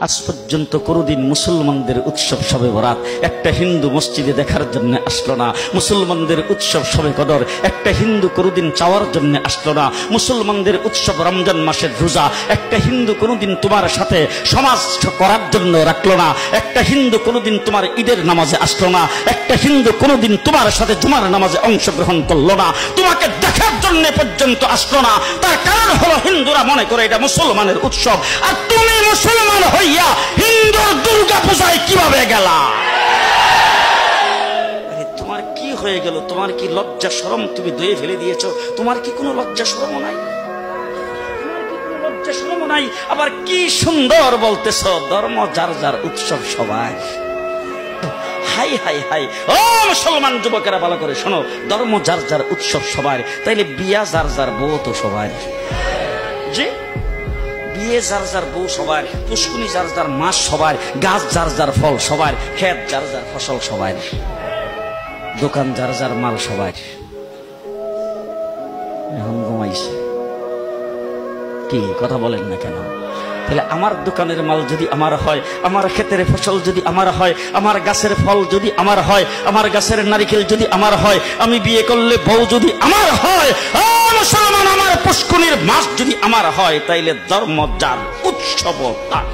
আজ পর্যন্ত কোনোদিন মুসলমানদের উৎসব শবে বরাত একটা হিন্দু মসজিদে দেখার জন্য আসলো না। মুসলমানদের উৎসব শবে কদর একটা হিন্দু কোনোদিন চাওয়ার জন্য আসলো না। মুসলমানদের উৎসব রমজান মাসের রোজা একটা হিন্দু কোনোদিন তোমার সাথে সমাজ করার জন্য রাখলো না। একটা হিন্দু কোনোদিন তোমার ঈদের নামাজে আসলো না। একটা হিন্দু কোনোদিন তোমার সাথে জুমার নামাজে অংশগ্রহণ করলো না। তোমাকে দেখার জন্য পর্যন্ত আসলো না। তার কারণ হলো হিন্দুরা মনে করে এটা মুসলমানের উৎসব, আর তুমি মুসলমান হইয়া হিন্দুর দুর্গা পূজায় কিভাবে গেলা? তোমার কি হয়ে গেল? তোমার কি লজ্জা শরম তুমি ধুয়ে ফেলে দিয়েছো? তোমার কি কোনো লজ্জা শরম নাই? লজ্জা শরম নাই? আবার কি সুন্দর বলতেছ, ধর্ম যার যার উৎসব সবাই। হাই হাই হাই, ও মুসলমান যুবকেরা ভালো করে শোনো, ধর্ম যার যার উৎসব সবার, তাইলে বিয়া যার যার বউ তো সবার। জি, বিয়ে যার যার বউ সবার, পুষ্কুনি যার যার মাস সবার, গাছ যার যার ফল সবার, ক্ষেত যার যার ফসল সবার, দোকান যার যার মাল সবার। এখন ঘুমাইছে কি কথা বলেন না কেন? তাহলে আমার দোকানের মাল যদি আমার হয়, আমার ক্ষেতের ফসল যদি আমার হয়, আমার গাছের ফল যদি আমার হয়, আমার গাছের নারিকেল যদি আমার হয়, আমি বিয়ে করলে বউ যদি আমার হয়, মুসলমান আমার পুষ্কুনির মাস যদি আমার হয়, তাইলে ধর্ম যার উৎসব তার।